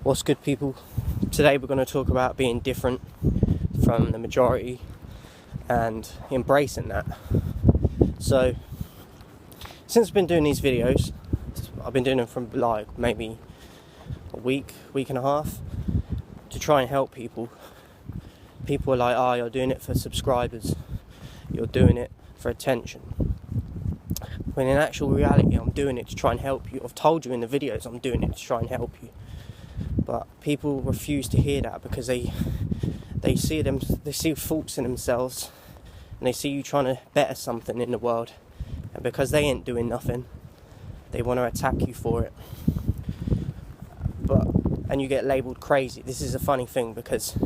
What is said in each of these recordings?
What's good, people? Today we're going to talk about being different from the majority and embracing that. So, since I've been doing these videos, I've been doing them from like maybe a week and a half to try and help people. People are like, oh, you're doing it for subscribers, you're doing it for attention. When in actual reality, I'm doing it to try and help you. I've told you in the videos I'm doing it to try and help you. But people refuse to hear that because they see faults in themselves, and they see you trying to better something in the world, and because they ain't doing nothing, they want to attack you for it. And you get labelled crazy. This is a funny thing because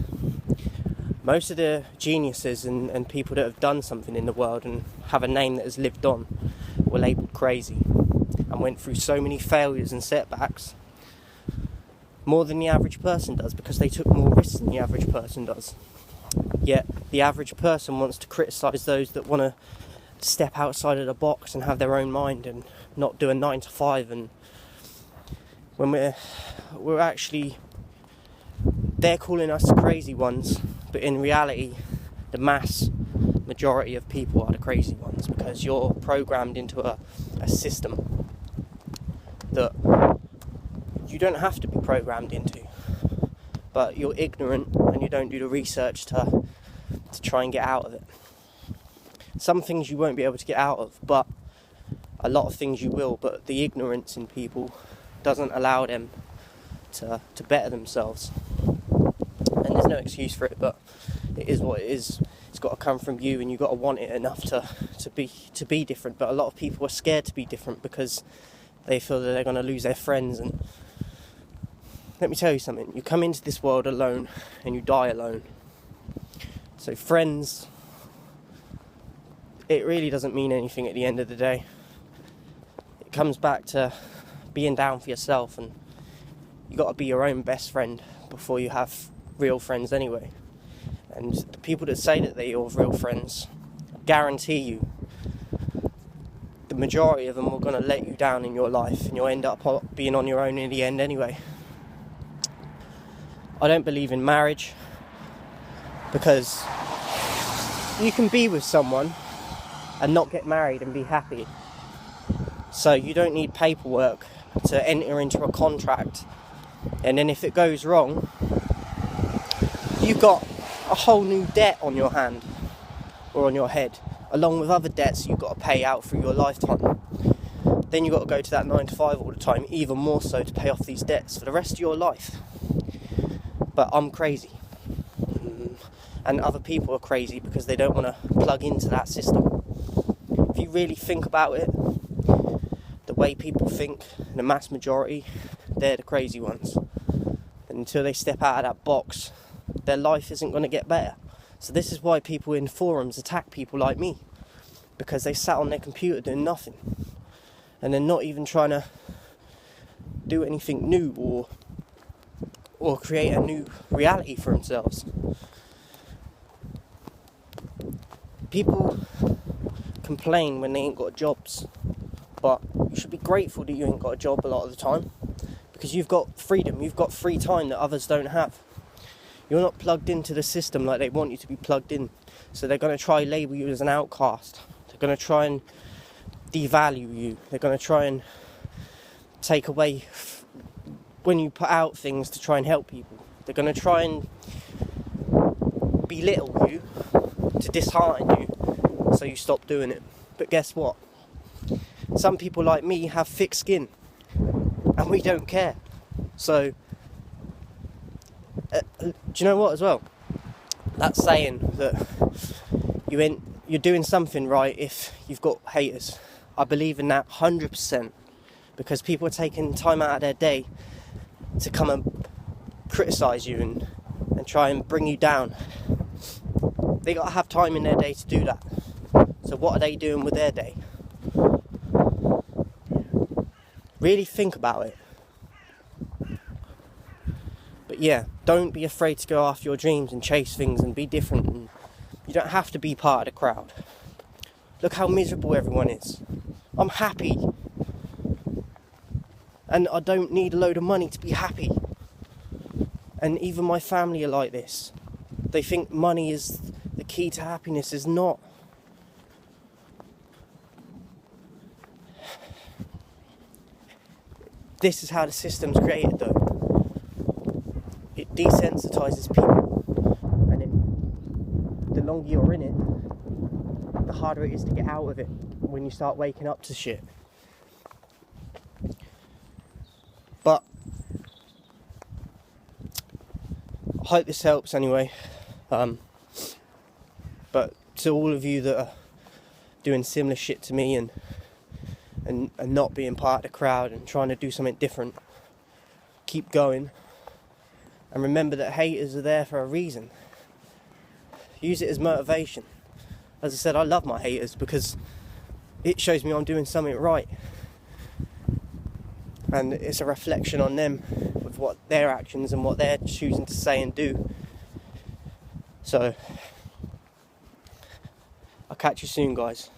most of the geniuses and people that have done something in the world and have a name that has lived on were labelled crazy and went through so many failures and setbacks, more than the average person does, because they took more risks than the average person does. Yet the average person wants to criticise those that want to step outside of the box and have their own mind and not do a 9 to 5. And when we're actually, they're calling us the crazy ones, but in reality the mass majority of people are the crazy ones, because you're programmed into a system that you don't have to be programmed into, but you're ignorant and you don't do the research to try and get out of it. Some things you won't be able to get out of, but a lot of things you will. But the ignorance in people doesn't allow them to better themselves, and there's no excuse for it, but it is what it is. It's got to come from you, and you've got to want it enough to be different. But a lot of people are scared to be different because they feel that they're going to lose their friends. And let me tell you something, you come into this world alone and you die alone. So friends, it really doesn't mean anything at the end of the day. It comes back to being down for yourself, and you got to be your own best friend before you have real friends anyway. And the people that say that they're your real friends, I guarantee you, the majority of them are going to let you down in your life, and you'll end up being on your own in the end anyway. I don't believe in marriage, because you can be with someone and not get married and be happy. So you don't need paperwork to enter into a contract, and then if it goes wrong, you've got a whole new debt on your hand or on your head, along with other debts you've got to pay out through your lifetime. Then you've got to go to that 9 to 5 all the time, even more so, to pay off these debts for the rest of your life. But I'm crazy, and other people are crazy because they don't want to plug into that system. If you really think about it, the way people think, the mass majority, they're the crazy ones. And until they step out of that box, their life isn't going to get better. So this is why people in forums attack people like me, because they sat on their computer doing nothing, and they're not even trying to do anything new or create a new reality for themselves. People complain when they ain't got jobs, but you should be grateful that you ain't got a job a lot of the time, because you've got freedom, you've got free time that others don't have. You're not plugged into the system like they want you to be plugged in, so they're going to try label you as an outcast. They're going to try and devalue you. They're going to try and take away when you put out things to try and help people. They're going to try and belittle you, to dishearten you, so you stop doing it. But guess what? Some people like me have thick skin, and we don't care. So, do you know what as well? That saying that you're doing something right if you've got haters. I believe in that 100%, because people are taking time out of their day to come and criticise you and try and bring you down. They got to have time in their day to do that. So what are they doing with their day? Really think about it. But yeah, don't be afraid to go after your dreams and chase things and be different. And you don't have to be part of the crowd. Look how miserable everyone is. I'm happy. And I don't need a load of money to be happy. And even my family are like this. They think money is the key to happiness. Is not. This is how the system's created, though. It desensitizes people, and the longer you're in it, the harder it is to get out of it when you start waking up to shit. But I hope this helps anyway. But to all of you that are doing similar shit to me and not being part of the crowd and trying to do something different, keep going. And remember that haters are there for a reason. Use it as motivation. As I said, I love my haters because it shows me I'm doing something right. And it's a reflection on them with what their actions and what they're choosing to say and do. So, I'll catch you soon, guys.